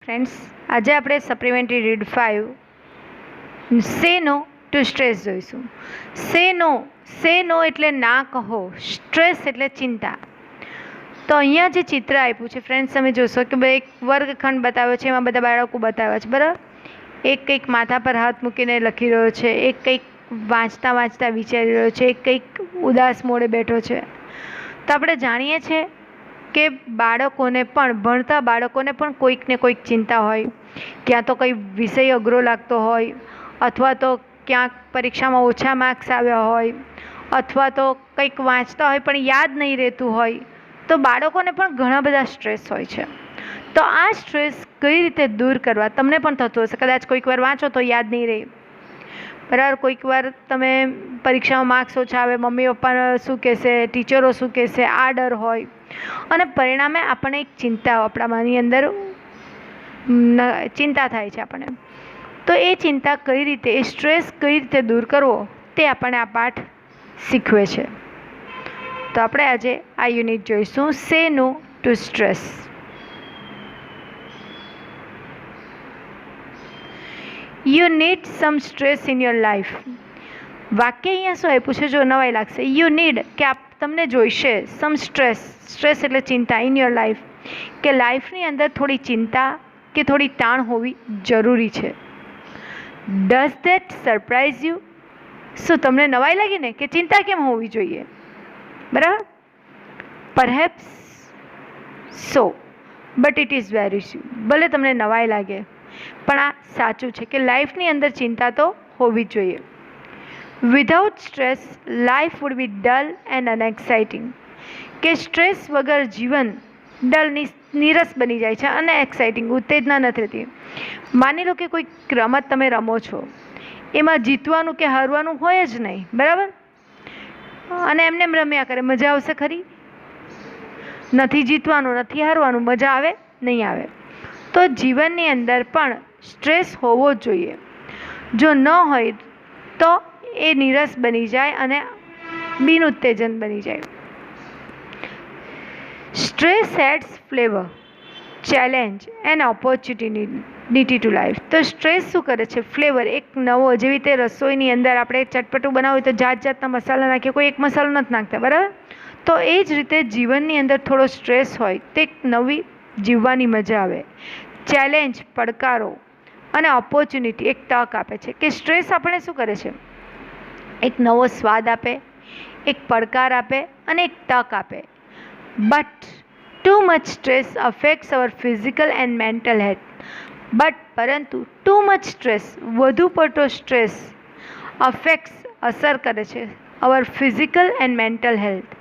Friends, આજે આપણે supplementary read 5 સે નો ટુ સ્ટ્રેસ જોઈશું. સે નો એટલે ના કહો, સ્ટ્રેસ એટલે ચિંતા. તો અહીંયા જે ચિત્ર આપ્યું છે ફ્રેન્ડ્સ, તમે જોશો કે ભાઈ એક વર્ગખંડ બતાવ્યો છે, એમાં બધા બાળકો બતાવ્યા છે, બરાબર. એક કંઈક માથા પર હાથ મૂકીને લખી રહ્યો છે, એક કંઈક વાંચતા વિચારી રહ્યો છે, એક કંઈક ઉદાસ મોડે બેઠો છે. તો આપણે જાણીએ છીએ કે બાળકોને પણ, ભણતા બાળકોને પણ કોઈક ને કોઈક ચિંતા હોય. ક્યાં તો કંઈ વિષય અઘરો લાગતો હોય, અથવા તો ક્યાંક પરીક્ષામાં ઓછા માર્ક્સ આવ્યા હોય, અથવા તો કંઈક વાંચતા હોય પણ યાદ નહીં રહેતું હોય. તો બાળકોને પણ ઘણા બધા સ્ટ્રેસ હોય છે. તો આ સ્ટ્રેસ કઈ રીતે દૂર કરવા, તમને પણ થતું હશે. કદાચ કોઈક વાર વાંચો તો યાદ નહીં રહે, બરાબર. કોઈક વાર તમે પરીક્ષામાં માર્ક્સ ઓછા આવે, મમ્મી પપ્પા શું કહેશે, ટીચરો શું કહેશે, આ ડર હોય, અને પરિણામે આપણને એક ચિંતા આપણામાંની અંદર ચિંતા થાય છે આપણને. તો એ ચિંતા કઈ રીતે, એ સ્ટ્રેસ કઈ રીતે દૂર કરવો, તે આપણને આ પાઠ શીખવે છે. તો આપણે આજે આ યુનિટ જોઈશું, say no to stress. You need some stress in your life. વાક્ય અહીંયા શું આપ્યું છે, જો નવાઈ લાગશે. યુ નીડ કે તમને જોઈશે, સમ સ્ટ્રેસ એટલે ચિંતા, ઇન યોર લાઈફ, કે લાઈફની અંદર થોડી ચિંતા કે થોડી તાણ હોવી જરૂરી છે. Does that surprise you? શું તમને નવાઈ લાગી ને કે ચિંતા કેમ હોવી જોઈએ, બરાબર. Perhaps so, but it is very true. ભલે તમને નવાઈ લાગે, પણ આ સાચું છે કે લાઈફની અંદર ચિંતા તો હોવી જ જોઈએ. Without stress life would be dull and unexciting. કે સ્ટ્રેસ વગર જીવન ડલ, નીરસ બની જાય છે, અને એક્સાઇટિંગ, ઉત્તેજના નથી રહેતી. માની લો કે કોઈ રમત તમે રમો છો, એમાં જીતવાનું કે હારવાનું હોય જ નહીં, બરાબર. અને એમને રમ્યા કરે, મજા આવશે ખરી? નથી જીતવાનું, નથી હારવાનું, મજા આવે નહીં આવે. તો જીવનની અંદર પણ સ્ટ્રેસ હોવો જ જોઈએ. જો ન હોય તો એ નીરસ બની જાય અને બિન ઉત્તેજન બની જાય. Stress adds flavour, challenge and opportunity to life. તો સ્ટ્રેસ શું કરે છે? ફ્લેવર, એક નવો, જેવી રીતે રસોઈની અંદર આપણે ચટપટું બનાવવું તો જાતના મસાલા નાખીએ, કોઈ એક મસાલો નથી નાખતા, બરાબર. તો એ જ રીતે જીવનની અંદર થોડો સ્ટ્રેસ હોય તો એક નવી જીવવાની મજા આવે. ચેલેન્જ, પડકારો, અને ઓપોર્ચ્યુનિટી, એક તક આપે છે. કે સ્ટ્રેસ આપણે શું કરે છે? એક નવો સ્વાદ આપે, એક પડકાર આપે, અને એક તક આપે. But too much stress affects our physical and mental health. પરંતુ ટુ મચ સ્ટ્રેસ, વધુ પડતો સ્ટ્રેસ, અફેક્ટ્સ, અસર કરે છે, our physical and mental health,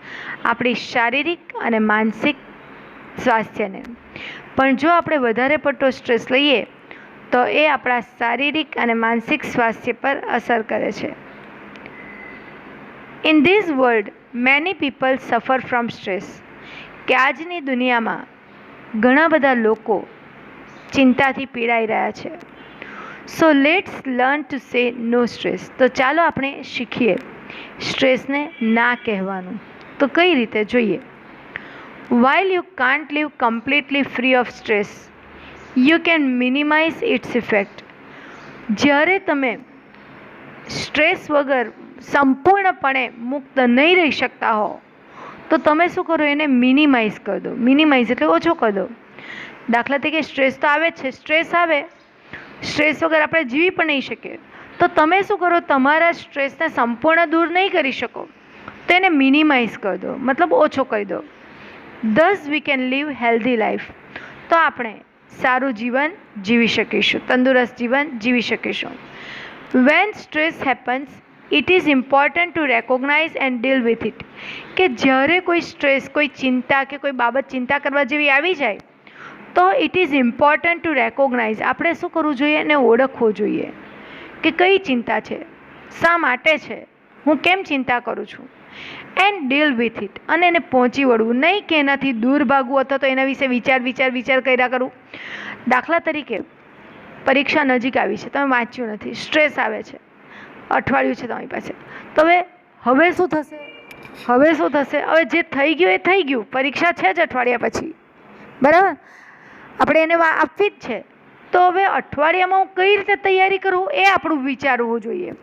આપણી શારીરિક અને માનસિક સ્વાસ્થ્યને. પણ જો આપણે વધારે પડતો સ્ટ્રેસ લઈએ તો એ આપણા શારીરિક અને માનસિક સ્વાસ્થ્ય પર અસર કરે છે. In this world many people સફર ફ્રોમ સ્ટ્રેસ. કે આજની દુનિયામાં ઘણા બધા લોકો ચિંતાથી પીડાઈ રહ્યા છે. So let's learn to say no stress. તો ચાલો આપણે શીખીએ સ્ટ્રેસને ના કહેવાનું. તો કઈ રીતે જોઈએ? While you can't live completely free of stress, you can minimize its effect. જ્યારે તમે સ્ટ્રેસ વગર સંપૂર્ણપણે મુક્ત નહીં રહી શકતા હો, તો તમે શું કરો? એને મિનિમાઇઝ કરી દો. મિનિમાઇઝ એટલે ઓછો કરી દો. દાખલા તરીકે સ્ટ્રેસ તો આવે છે, સ્ટ્રેસ આવે, સ્ટ્રેસ વગર આપણે જીવી પણ નહીં શકીએ. તો તમે શું કરો? તમારા સ્ટ્રેસને સંપૂર્ણ દૂર નહીં કરી શકો, તો એને મિનિમાઇઝ કરી દો, મતલબ ઓછો કરી દો. Thus we can live healthy life. તો આપણે સારું જીવન જીવી શકીશું, તંદુરસ્ત જીવન જીવી શકીશું. When stress happens, it is important to recognize and deal with it. કે જ્યારે કોઈ સ્ટ્રેસ, કોઈ ચિંતા કે કોઈ બાબત ચિંતા કરવા જેવી આવી જાય, તો it is important to recognise. આપણે શું કરવું જોઈએ? એને ઓળખવું જોઈએ કે કઈ ચિંતા છે, શા માટે છે, હું કેમ ચિંતા કરું છું, એન્ડ ડીલ વિથ ઇટ. અને એને પહોંચી વળવું, નહીં કે એનાથી દૂર ભાગવું અથવા તો એના વિશે વિચાર કર્યા કરવું. દાખલા તરીકે પરીક્ષા નજીક આવી છે, તમે વાંચ્યું નથી, સ્ટ્રેસ આવે છે, અઠવાડિયું છે તમારી પાસે, તો હવે શું થશે? હવે જે થઈ ગયું એ થઈ ગયું. પરીક્ષા છે જ અઠવાડિયા પછી, બરાબર. આપણે એને આપવી જ છે, તો હવે અઠવાડિયામાં હું કઈ રીતે તૈયારી કરું એ આપણું વિચારવું જોઈએ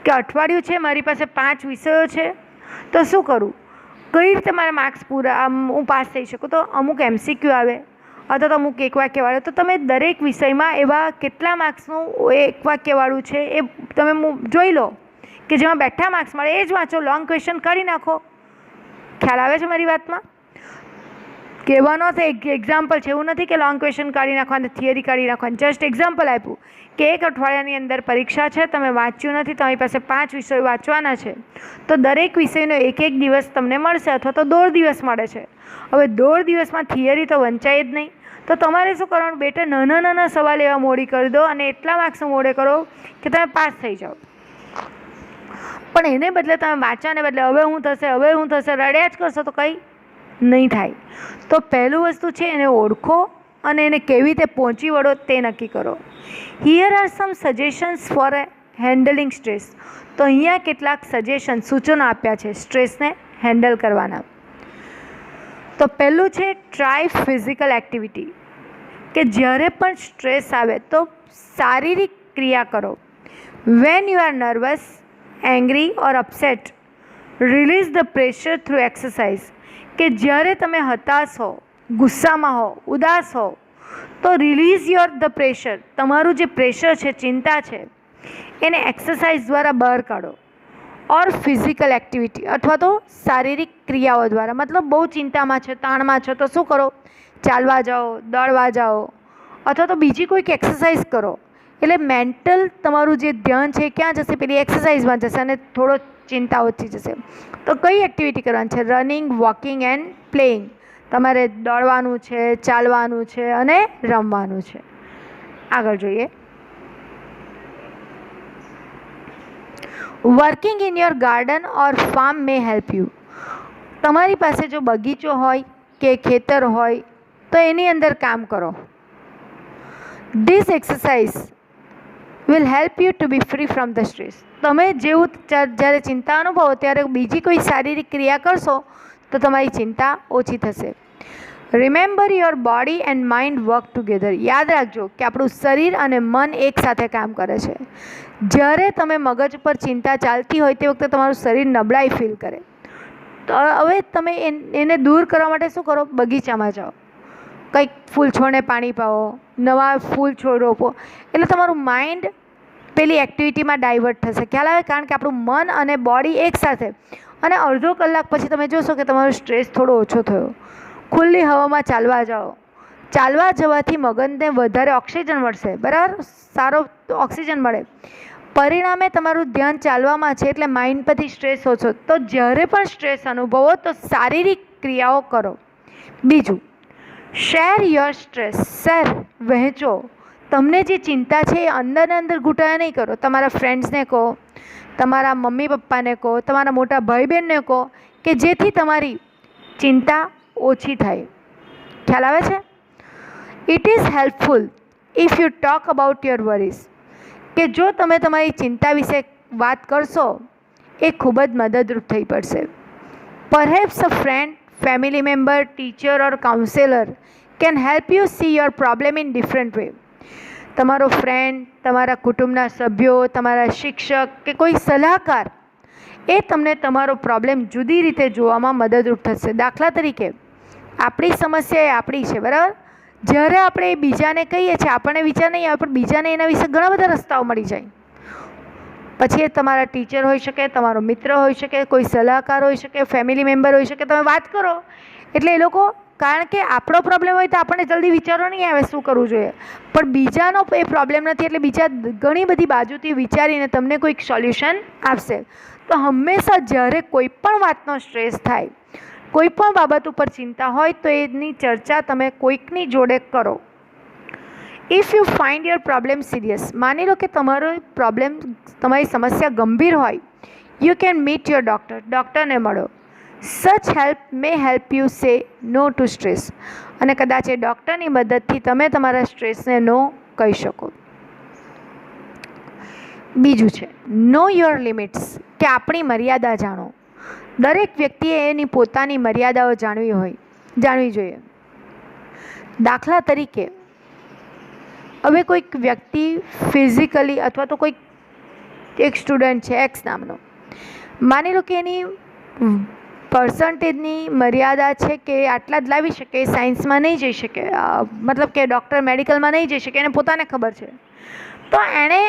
કે અઠવાડિયું છે, મારી પાસે 5 વિષયો છે, તો શું કરું, કઈ રીતે મારા માર્ક્સ પૂરા હું પાસ થઈ શકું. તો અમુક MCQ આવે અથવા તો અમુક એક વાક્યવાળું, તો તમે દરેક વિષયમાં એવા કેટલા માર્ક્સનું એક વાક્યવાળું છે એ તમે જોઈ લો કે જેમાં બેઠા માર્ક્સ મળે એ જ વાંચો. લોંગ ક્વેશ્ચન કરી નાખો. ખ્યાલ આવે છે મારી વાતમાં? કહેવાનો છે એક એક્ઝામ્પલ છે, એવું નથી કે લોંગ ક્વેશ્ચન કાઢી નાખવાનું, થિયરી કાઢી નાખવાનું. જસ્ટ એક્ઝામ્પલ આપ્યું કે એક અઠવાડિયાની અંદર પરીક્ષા છે, તમે વાંચ્યું નથી, તમારી પાસે 5 વિષયો વાંચવાના છે, તો દરેક વિષયનો એક દિવસ તમને મળશે અથવા તો 1.5 દિવસ મળે છે. હવે 1.5 દિવસમાં થિયરી તો વંચાય જ નહીં, તો તમારે શું કરવાનું, બેટા નાના નાના સવાલ એવા મોડી કરી દો અને એટલા માર્ક્સ મોડે કરો કે તમે પાસ થઈ જાઓ. પણ એને બદલે તમે વાંચાને બદલે હવે હું થશે રડ્યા જ કરશો તો કંઈ નહીં થાય. તો પહેલું વસ્તુ છે એને ઓળખો અને એને કેવી રીતે પહોંચી વળો તે નક્કી કરો. Here are some suggestions four handling stress. તો અહીંયા કેટલાક સૂચનો આપ્યા છે સ્ટ્રેસને હેન્ડલ કરવાના. તો પહેલું છે ટ્રાય ફિઝિકલ એક્ટિવિટી, કે જ્યારે પણ સ્ટ્રેસ આવે તો શારીરિક ક્રિયા કરો. When you are nervous, angry or upset, release the pressure through exercise. કે જ્યારે તમે હતાશ હો, ગુસ્સામાં હો, ઉદાસ હો, તો રિલીઝ ધ પ્રેશર, તમારું જે પ્રેશર છે, ચિંતા છે, એને એક્સરસાઇઝ દ્વારા બહાર કાઢો. ઓર ફિઝિકલ એક્ટિવિટી અથવા તો શારીરિક ક્રિયાઓ દ્વારા. મતલબ બહુ ચિંતામાં છો, તાણમાં છો, તો શું કરો, ચાલવા જાઓ, દોડવા જાઓ અથવા તો બીજી કોઈક એક્સરસાઇઝ કરો. એટલે મેન્ટલ તમારું જે ધ્યાન છે ક્યાં જશે, પેલી એક્સરસાઇઝમાં જશે અને થોડો ચિંતા ઓછી જશે. તો કઈ એક્ટિવિટી કરવાની છે? Running, walking and playing. તમારે દોડવાનું છે, ચાલવાનું છે અને રમવાનું છે. આગળ જોઈએ. Working in your garden or farm may help you. તમારી પાસે જો બગીચો હોય કે ખેતર હોય તો એની અંદર કામ કરો. This exercise will help you to be free from the stress. તમે જેવું જ્યારે ચિંતા અનુભવો ત્યારે બીજી કોઈ શારીરિક ક્રિયા કરશો તો તમારી ચિંતા ઓછી થશે. Remember your body and mind work together. યાદ રાખજો કે આપણું શરીર અને મન એકસાથે કામ કરે છે. જ્યારે તમે મગજ પર ચિંતા ચાલતી હોય તે વખતે તમારું શરીર નબળાઈ ફીલ કરે. તો હવે તમે એને દૂર કરવા માટે શું કરો, બગીચામાં જાઓ, કંઈક ફૂલ છોડને પાણી પાવો, નવા ફૂલ છોડ રોપો, એટલે તમારું માઇન્ડ પેલી એક્ટિવિટીમાં ડાયવર્ટ થશે. ખ્યાલ આવે? કારણ કે આપણું મન અને બોડી એકસાથે. અને અડધો કલાક પછી તમે જોશો કે તમારો સ્ટ્રેસ થોડો ઓછો થયો. ખુલ્લી હવામાં ચાલવા જાઓ. ચાલવા જવાથી મગજને વધારે ઓક્સિજન મળશે, બરાબર, સારો ઓક્સિજન મળે. પરિણામે તમારું ધ્યાન ચાલવામાં છે એટલે માઇન્ડ પરથી સ્ટ્રેસ ઓછો. તો જ્યારે પણ સ્ટ્રેસ અનુભવો તો શારીરિક ક્રિયાઓ કરો. બીજું, શેર યોર સ્ટ્રેસ. વહેંચો. તમને જે ચિંતા છે એ અંદરને અંદર ઘૂંટાયા નહીં કરો. તમારા ફ્રેન્ડ્સને કહો, તમારા મમ્મી પપ્પાને કહો, તમારા મોટા ભાઈ બહેનને કહો, કે જેથી તમારી ચિંતા ઓછી થાય. ખ્યાલ આવે છે? It is helpful if you talk about your worries. કે જો તમે તમારી ચિંતા વિશે વાત કરશો એ ખૂબ જ મદદરૂપ થઈ પડશે. Perhaps a friend, family member, teacher or counsellor can help you C your problem in different way. તમારો ફ્રેન્ડ, તમારા કુટુંબના સભ્યો, તમારા શિક્ષક કે કોઈ સલાહકાર એ તમને તમારો પ્રોબ્લેમ જુદી રીતે જોવામાં મદદરૂપ થશે. દાખલા તરીકે, આપણી સમસ્યા એ આપણી છે, બરાબર. જ્યારે આપણે બીજાને કહીએ છીએ આપણને વિચાર નહીં આવે, પણ બીજાને એના વિશે ઘણા બધા રસ્તાઓ મળી જાય. પછી એ તમારા ટીચર હોઈ શકે, તમારો મિત્ર હોઈ શકે, કોઈ સલાહકાર હોઈ શકે, ફેમિલી મેમ્બર હોઈ શકે. તમે વાત કરો એટલે એ લોકો, કારણ કે આપણો પ્રોબ્લેમ હોય તો આપણને જલ્દી વિચારો નહીં આવે શું કરવું જોઈએ, પણ બીજાનો એ પ્રોબ્લેમ નથી એટલે બીજા ઘણી બધી બાજુથી વિચારીને તમને કોઈક સોલ્યુશન આપશે. તો હંમેશા જ્યારે કોઈ પણ વાતનો સ્ટ્રેસ થાય, કોઈ પણ બાબત ઉપર ચિંતા હોય તો એની ચર્ચા તમે કોઈકની જોડે કરો. If you find your problem serious. માની લો કે તમારો પ્રોબ્લેમ, તમારી સમસ્યા ગંભીર હોય, you can meet your doctor. ડૉક્ટરને મળો. સચ help may help you say no to stress. અને કદાચ એ ડૉક્ટરની મદદથી તમે તમારા સ્ટ્રેસને નો કહી શકો. બીજું છે નો યોર લિમિટ્સ, કે આપણી મર્યાદા જાણો. દરેક વ્યક્તિએ એની પોતાની મર્યાદાઓ જાણવી જોઈએ. દાખલા તરીકે, હવે કોઈક વ્યક્તિ ફિઝિકલી અથવા તો કોઈક એક સ્ટુડન્ટ છે એક્સ નામનો, માની લો કે એની પર્સન્ટેજની મર્યાદા છે કે આટલા જ લાવી શકે, સાયન્સમાં નહીં જઈ શકે, મતલબ કે ડૉક્ટર મેડિકલમાં નહીં જઈ શકે, એને પોતાને ખબર છે. તો એણે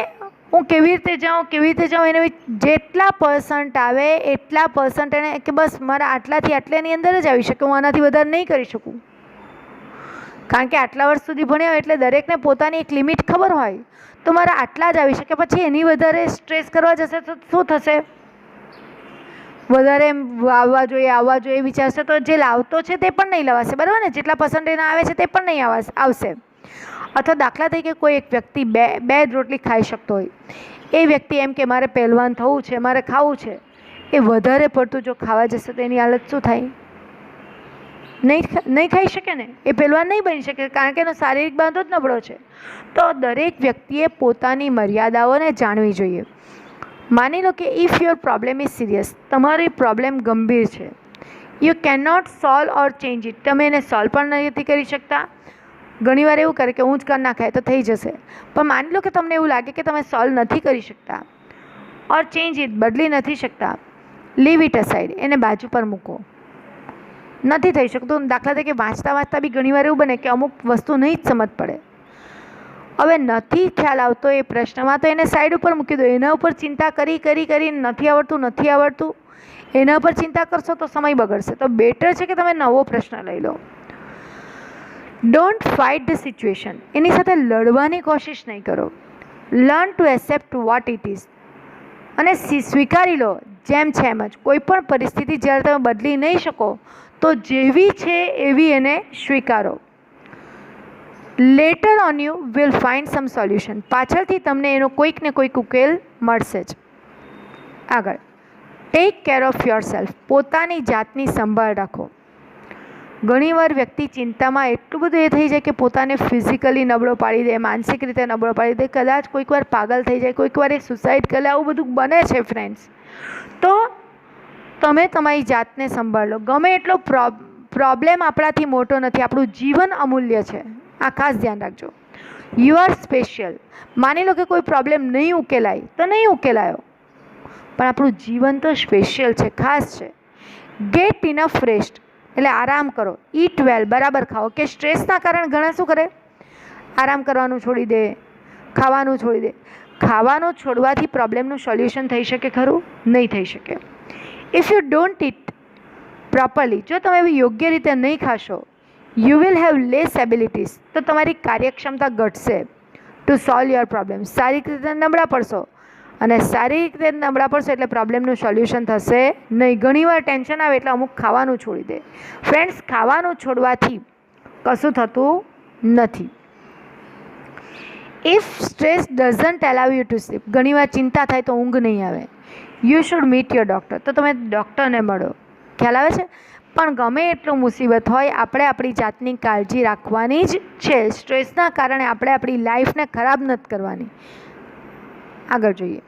હું કેવી રીતે જાઉં એને જેટલા પર્સન્ટ આવે એટલા પર્સન્ટ એને કે બસ મારા આટલાથી આટલાની અંદર જ આવી શકે, હું આનાથી વધારે નહીં કરી શકું. કારણ કે આટલા વર્ષ સુધી ભણ્યા હોય એટલે દરેકને પોતાની એક લિમિટ ખબર હોય, તો મારા આટલા જ આવી શકે. પછી એની વધારે સ્ટ્રેસ કરવા જશે તો શું થશે? વધારે આવવા જોઈએ વિચારશે તો જે લાવતો છે તે પણ નહીં લવાશે, બરાબર ને? જેટલા પર્સન્ટેજ આવે છે તે પણ નહીં આવશે. અથવા દાખલા તરીકે કોઈ એક વ્યક્તિ બે જ રોટલી ખાઈ શકતો હોય, એ વ્યક્તિ એમ કે મારે પહેલવાન થવું છે, મારે ખાવું છે, એ વધારે પડતું જો ખાવા જશે તો એની હાલત શું થાય? નહીં ખાઈ શકે ને, એ પહેલવાન નહીં બની શકે, કારણ કે એનો શારીરિક બાંધો જ નબળો છે. તો દરેક વ્યક્તિએ પોતાની મર્યાદાઓને જાણવી જોઈએ. માની લો કે if your problem is serious, તમારી પ્રોબ્લેમ ગંભીર છે, you can not solve or change it, તમે એને સોલ્વ પણ નથી કરી શકતા. ઘણીવાર એવું કરે કે હું જ કરી નાખાય તો થઈ જશે, પણ માની લો કે તમને એવું લાગે કે તમે સોલ્વ નથી કરી શકતા ઓર ચેન્જ ઇટ, બદલી નથી શકતા, લીવ ઇટ અસાઇડ, એને બાજુ પર મૂકો. નથી થઈ શકતું. દાખલા તરીકે વાંચતા બી ઘણીવાર એવું બને કે અમુક વસ્તુ નહીં જ સમજ પડે. હવે નથી ખ્યાલ આવતો એ પ્રશ્નમાં તો એને સાઈડ ઉપર મૂકી દો. એના ઉપર ચિંતા કરી નથી આવડતું, એના પર ચિંતા કરશો તો સમય બગડશે. તો બેટર છે કે તમે નવો પ્રશ્ન લઈ લો. ડોન્ટ ફાઇટ ધ સિચ્યુએશન, એની સાથે લડવાની કોશિશ નહીં કરો. Learn to accept what it is, અને સ્વીકારી લો જેમ છે એમ જ. કોઈ પણ પરિસ્થિતિ જ્યારે તમે બદલી નહીં શકો તો જેવી છે એવી એને સ્વીકારો. Later on you will find some solution, પાછળથી તમને એનો કોઈક ને કોઈક ઉકેલ મળશે જ. આગળ, tech care of your self, પોતાની જાતની સંભાળ રાખો. ઘણીવાર વ્યક્તિ ચિંતામાં એટલું બધું એ થઈ જાય કે પોતાને ફિઝિકલી નબળો પાડી દે, માનસિક રીતે નબળો પાડી દે, કદાચ કોઈક વાર પાગલ થઈ જાય, કોઈક વાર એ સુસાઇડ કરે, આવું બધું બને છે ફ્રેન્ડ્સ. તો તમે તમારી જાતને સંભાળો. ગમે એટલો પ્રોબ્લેમ આપણાથી મોટો નથી, આપણું જીવન અમૂલ્ય છે, આ ખાસ ધ્યાન રાખજો. You are special. માની લો કે કોઈ પ્રોબ્લેમ નહીં ઉકેલાય તો નહીં ઉકેલાયો, પણ આપણું જીવન તો સ્પેશિયલ છે, ખાસ છે. ગેટ ઇનફ રેસ્ટ, એટલે આરામ કરો. ઈટ વેલ, બરાબર ખાઓ. કે સ્ટ્રેસના કારણે ઘણા શું કરે? આરામ કરવાનું છોડી દે, ખાવાનું છોડી દે. ખાવાનું છોડવાથી પ્રોબ્લેમનું સોલ્યુશન થઈ શકે ખરું? નહીં થઈ શકે. If you don't eat properly, જો તમે યોગ્ય રીતે નહીં ખાશો, you will have less abilities, તો તમારી કાર્યક્ષમતા ઘટશે ટુ સોલ્વ યોર પ્રોબ્લેમ. શારીરિક રીતે નબળા પડશો, અને શારીરિક રીતે નબળા પડશો એટલે પ્રોબ્લેમનું સોલ્યુશન થશે નહીં. ઘણીવાર ટેન્શન આવે એટલે અમુક ખાવાનું છોડી દે. ફ્રેન્ડ્સ, ખાવાનું છોડવાથી કશું થતું નથી. If stress doesn't એલાવ you to sleep, ઘણીવાર ચિંતા થાય તો ઊંઘ નહીં આવે, you should meet your doctor, તો તમે ડૉક્ટરને મળો. ખ્યાલ આવે છે? પણ ગમે એટલું મુસીબત હોય, આપણે આપણી જાતની કાળજી રાખવાની જ છે. સ્ટ્રેસના કારણે આપણે આપણી લાઈફને ખરાબ નથી કરવાની. આગળ જોઈએ.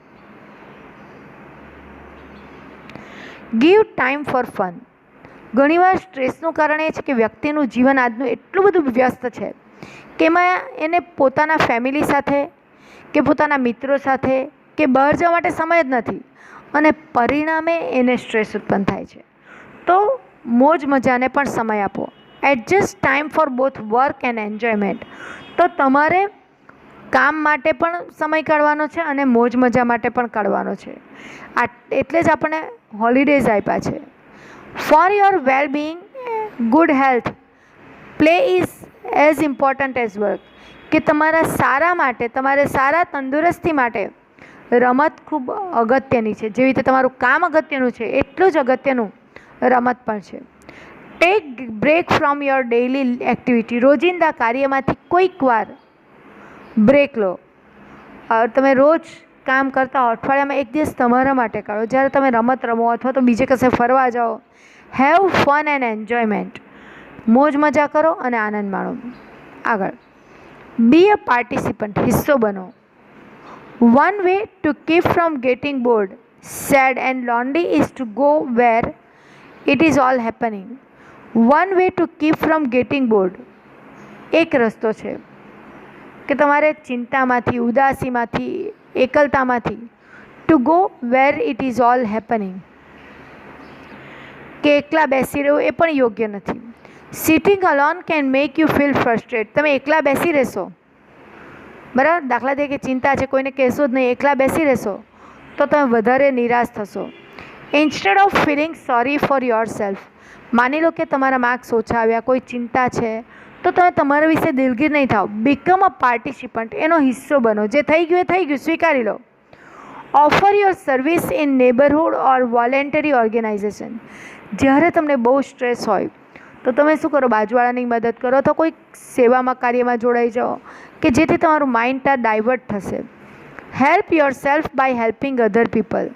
Give time for fun. ઘણીવાર સ્ટ્રેસનું કારણ એ છે કે વ્યક્તિનું જીવન આજનું એટલું બધું વ્યસ્ત છે કે એમાં એને પોતાના ફેમિલી સાથે કે પોતાના મિત્રો સાથે કે બહાર જવા માટે સમય જ નથી, અને પરિણામે એને સ્ટ્રેસ ઉત્પન્ન થાય છે. તો મોજ મજાને પણ સમય આપો. Adjust time for both work and enjoyment. તો તમારે કામ માટે પણ સમય કાઢવાનો છે અને મોજ મજા માટે પણ કાઢવાનો છે. એટલે જ આપણે હોલિડેઝ આપ્યા છે. For your well Bing, good health, play is as important as work. કે તમારા સારા માટે, તમારે સારા તંદુરસ્તી માટે રમત ખૂબ અગત્યની છે. જેવી રીતે તમારું કામ અગત્યનું છે એટલું જ અગત્યનું રમત પણ છે. Take break from your daily activity. રોજિંદા કાર્યમાંથી કોઈક વાર બ્રેક લો. તમે રોજ કામ કરતા હો, અઠવાડિયામાં એક દિવસ તમારા માટે કાઢો, જ્યારે તમે રમત રમો અથવા તો બીજે કશે ફરવા જાઓ. Have fun and enjoyment. મોજ મજા કરો અને આનંદ માણો. આગળ, બી અ પાર્ટિસિપન્ટ. હિસ્સો બનો. One way to keep from getting bored, sad and lonely is to go where it is all happening. One way to keep from getting bored. એક રસ્તો છે કે તમારે ચિંતામાંથી, ઉદાસીમાંથી, એકલતામાંથી to go where it is all happening, કે એકલા બેસી રહેવું એ પણ યોગ્ય નથી. Sitting alone can make you feel frustrate. તમે એકલા બેસી રહેશો, બરાબર, દાખલા તરીકે ચિંતા છે, કોઈને કહેશો જ નહીં, એકલા બેસી રહેશો તો તમે વધારે નિરાશ થશો. Instead of feeling sorry for your self, માની લો કે તમારા માર્ક્સ ઓછા આવ્યા, કોઈ ચિંતા છે, તો તમે તમારા વિશે દિલગીર નહીં થાઓ. બીકમ અ પાર્ટિસિપન્ટ, એનો હિસ્સો બનો. જે થઈ ગયું એ થઈ ગયું, સ્વીકારી લો. Offer your service in neighbourhood or voluntary organisation. જ્યારે તમને બહુ સ્ટ્રેસ હોય તો તમે શું કરો, બાજુવાળાની મદદ કરો, તો કોઈ સેવામાં કાર્યમાં જોડાઈ જાઓ કે જેથી તમારું માઇન્ડ ડાયવર્ટ થશે. Help your self by helping other people,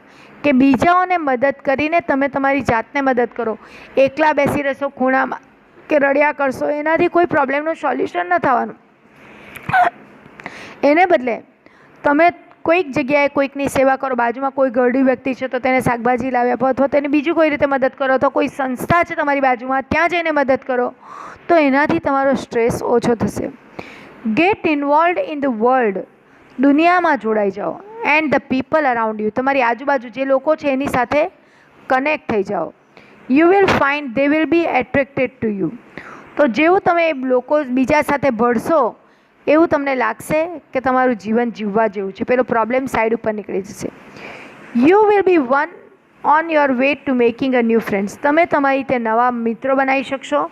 કે બીજાઓને મદદ કરીને તમે તમારી જાતને મદદ કરો. એકલા બેસી રહેશો ખૂણામાં કે રડ્યા કરશો, એનાથી કોઈ પ્રોબ્લેમનું સોલ્યુશન ન થવાનું. એને બદલે તમે કોઈક જગ્યાએ કોઈકની સેવા કરો, બાજુમાં કોઈ ગરડી વ્યક્તિ છે તો તેને શાકભાજી લાવી આપો, અથવા તેને બીજું કોઈ રીતે મદદ કરો, તો કોઈ સંસ્થા છે તમારી બાજુમાં ત્યાં જઈને મદદ કરો, તો એનાથી તમારો સ્ટ્રેસ ઓછો થશે. Get involved in the world, દુનિયામાં જોડાઈ જાઓ. And the people around you, તમારી આજુબાજુ જે લોકો છે એની સાથે કનેક્ટ થઈ જાઓ. You will find they will be attracted to you, તો જેવું તમે લોકો બીજા સાથે ભળશો એવું તમને લાગશે કે તમારું જીવન જીવવા જેવું છે, પેલો પ્રોબ્લેમ સાઈડ ઉપર નીકળી જશે. You will be one on your way to making a new friends, તમે તમારી રીતે નવા મિત્રો બનાવી શકશો.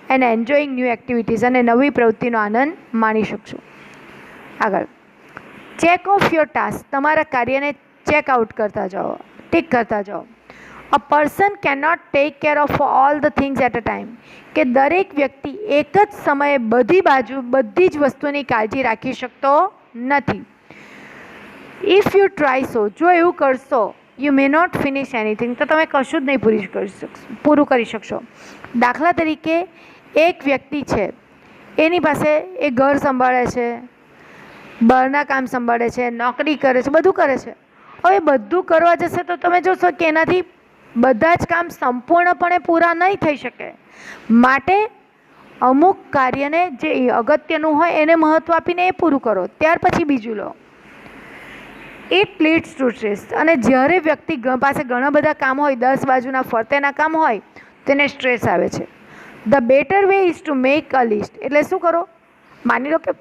એન્ડ એન્જોઈંગ ન્યૂ એક્ટિવિટીઝ, અને નવી પ્રવૃત્તિનો આનંદ માણી શકશો. આગળ, ચેક ઓફ યોર ટાસ્ક, તમારા કાર્યને ચેકઆઉટ કરતા જાઓ, ટીક કરતા જાઓ. A person can not take care of all the things at a time, કે દરેક વ્યક્તિ એક જ સમયે બધી જ વસ્તુની કાળજી રાખી શકતો નથી. ઇફ યુ ટ્રાય સો, જો એવું કરશો, you may not finish anything, તો તમે કશું જ નહીં પૂરું કરી શકશો. દાખલા તરીકે એક વ્યક્તિ છે, એની પાસે એ ઘર સંભાળે છે, બહારના કામ સંભાળે છે, નોકરી કરે છે, બધું કરે છે. હવે બધું કરવા જશે તો તમે જોશો કે એનાથી બધા જ કામ સંપૂર્ણપણે પૂરા નહીં થઈ શકે. માટે અમુક કાર્યને જે અગત્યનું હોય એને મહત્ત્વ આપીને એ પૂરું કરો, ત્યાર પછી બીજું લો. ઇટ લીડ્સ ટુ સ્ટ્રેસ, અને જ્યારે વ્યક્તિ પાસે ઘણા બધા કામ હોય, 10 બાજુના ફરતેના કામ હોય, તેને સ્ટ્રેસ આવે છે. The better way is to make a list, એટલે શું કરો, માની લો કે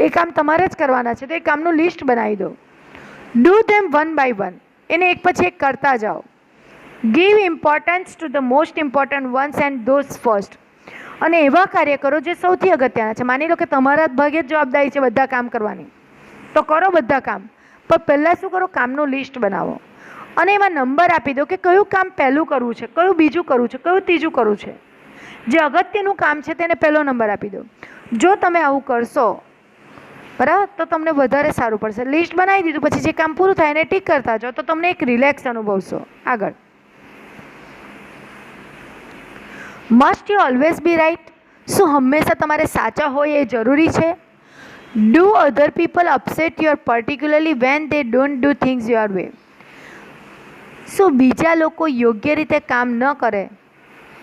એ કામ તમારે જ કરવાના છે તો એ કામનું લિસ્ટ બનાવી દો. Do them one by one, એને એક પછી એક કરતા જાઓ. Give importance to the most important ones and those first, અને એવા કાર્ય કરો જે સૌથી અગત્યના છે. માની લો કે તમારા જ ભાગે જ જવાબદારી છે બધા કામ કરવાની, તો કરો બધા કામ, પણ પહેલાં શું કરો, કામનું લિસ્ટ બનાવો અને એમાં નંબર આપી દો કે કયું કામ પહેલું કરવું છે, કયું બીજું કરવું છે, કયું ત્રીજું કરવું છે. જે અગત્યનું કામ છે તેને પહેલો નંબર આપી દો. જો તમે આવું કરશો, બરાબર, તો તમને વધારે સારું પડશે. લિસ્ટ બનાવી દીધું પછી જે કામ પૂરું થાય એને ટીક કરતા જાઓ તો તમને એક રિલેક્સ અનુભવશો. આગળ, must you always be right, શું હંમેશા તમારે સાચા હોય એ જરૂરી છે? Do other people upset your particularly when they don't do things your way, શું બીજા લોકો યોગ્ય રીતે કામ ન કરે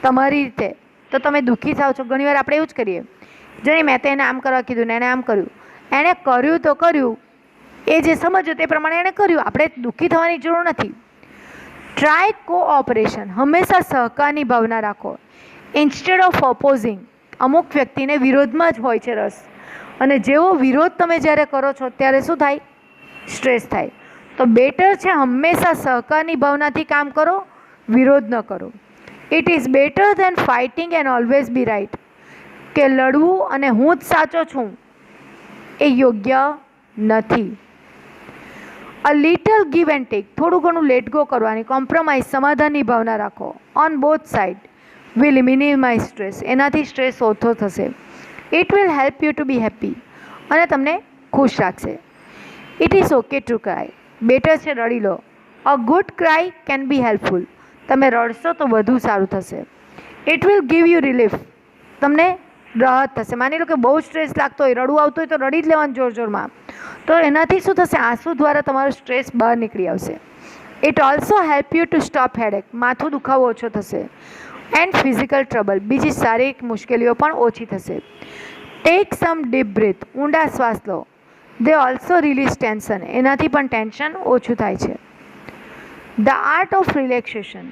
તમારી રીતે તો તમે દુઃખી થાવ છો? ઘણીવાર આપણે એવું જ કરીએ, જણી મેં તો એને આમ કરવા કીધું ને એણે આમ કર્યું, એણે કર્યું તો કર્યું, એ જે સમજ્યો તે પ્રમાણે એણે કર્યું, આપણે દુઃખી થવાની જરૂર નથી. ટ્રાય કોઓપરેશન, હંમેશા સહકારની ભાવના રાખો. ઇન્સ્ટેડ ઓફ ઓપોઝિંગ, અમુક વ્યક્તિને વિરોધમાં જ હોય છે રસ, અને જેવો વિરોધ તમે જ્યારે કરો છો ત્યારે શું થાય, સ્ટ્રેસ થાય. તો બેટર છે હંમેશા સહકારની ભાવનાથી કામ કરો, વિરોધ ન કરો. It is better than fighting and always be right, કે લડવું અને હું જ સાચો છું એ યોગ્ય નથી. A little give and take, થોડું ઘણું લેટ ગો કરવાની, કોમ્પ્રોમાઇઝ, સમાધાનની ભાવના રાખો. On both side will minimise stress, એનાથી સ્ટ્રેસ ઓછો થશે. It will help you to be happy, અને તમને ખુશ રાખશે. It is okay to cry, better છે રડી લો. A good cry can be helpful, તમે રડશો તો વધુ સારું થશે. It will give you relief, તમને રાહત થશે. માની લો કે બહુ સ્ટ્રેસ લાગતો હોય, રડવું આવતું હોય તો રડી જ લેવાનું જોર જોરમાં, તો એનાથી શું થશે, આંસુ દ્વારા તમારો સ્ટ્રેસ બહાર નીકળી આવશે. It also help you to stop headache, માથું દુખાવો ઓછો થશે. એન્ડ ફિઝિકલ ટ્રબલ, બીજી શારીરિક મુશ્કેલીઓ પણ ઓછી થશે. ટેક સમ ડીપ બ્રીથ, ઊંડા શ્વાસ લો. દે ઓલ્સો રિલીઝ ટેન્શન, એનાથી પણ ટેન્શન ઓછું થાય છે. The art of relaxation,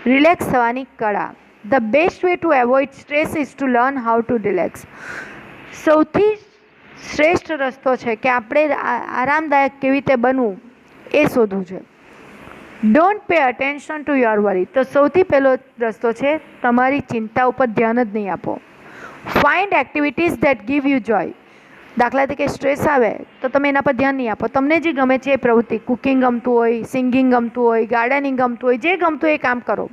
relax થવાની કળા. The best way to avoid stress is to learn how to relax. સૌથી શ્રેષ્ઠ રસ્તો છે કે આપણે આરામદાયક કેવી રીતે બનવું એ શોધવું છે. Don't pay attention to your worry, તો સૌથી પહેલો રસ્તો છે તમારી ચિંતા ઉપર ધ્યાન જ નહીં આપો. Find activities that give you joy. દાખલા તરીકે સ્ટ્રેસ આવે તો તમે એના પર ધ્યાન નહીં આપો, તમને જે ગમે છે એ પ્રવૃત્તિ, કુકિંગ ગમતું હોય, સિંગિંગ ગમતું હોય, ગાર્ડનિંગ ગમતું હોય, જે ગમતું હોય એ કામ કરો.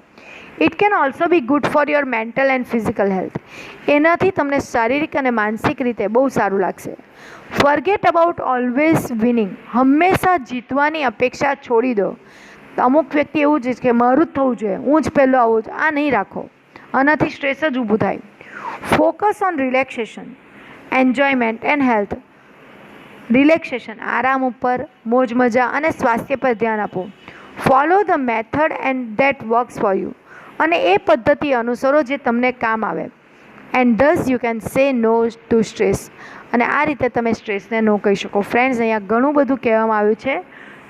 It can also B good for your mental and physical health. એનાથી તમને શારીરિક અને માનસિક રીતે બહુ સારું લાગશે. ફર્ગેટ અબાઉટ ઓલવેઝ વિનિંગ, હંમેશા જીતવાની અપેક્ષા છોડી દો. અમુક વ્યક્તિ એવું જ કે મારું જ થવું જોઈએ, હું જ પહેલો આવું જ, આ નહીં રાખો, આનાથી સ્ટ્રેસ જ ઊભું થાય. Focus on relaxation, enjoyment and health. Relaxation, આરામ ઉપર, મોજ મજા અને સ્વાસ્થ્ય પર ધ્યાન આપો. Follow the method and that works for you, અને એ પદ્ધતિ અનુસરો જે તમને કામ આવે. And this you can say no to stress, અને આ રીતે તમે સ્ટ્રેસને નો કહી શકો. ફ્રેન્ડ્સ, અહીંયા ઘણું બધું કહેવામાં આવ્યું છે.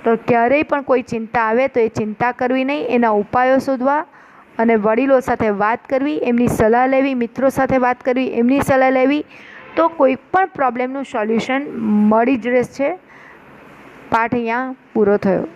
તો ક્યારેય પણ કોઈ ચિંતા આવે તો એ ચિંતા કરવી નહીં, એના ઉપાયો શોધવા અને વડીલો સાથે વાત કરવી, એમની સલાહ લેવી, મિત્રો સાથે વાત કરવી, એમની સલાહ લેવી, તો કોઈ પણ પ્રોબ્લેમનું સોલ્યુશન મળી જ રહેશે. પાઠ અહીંયા પૂરો થયો.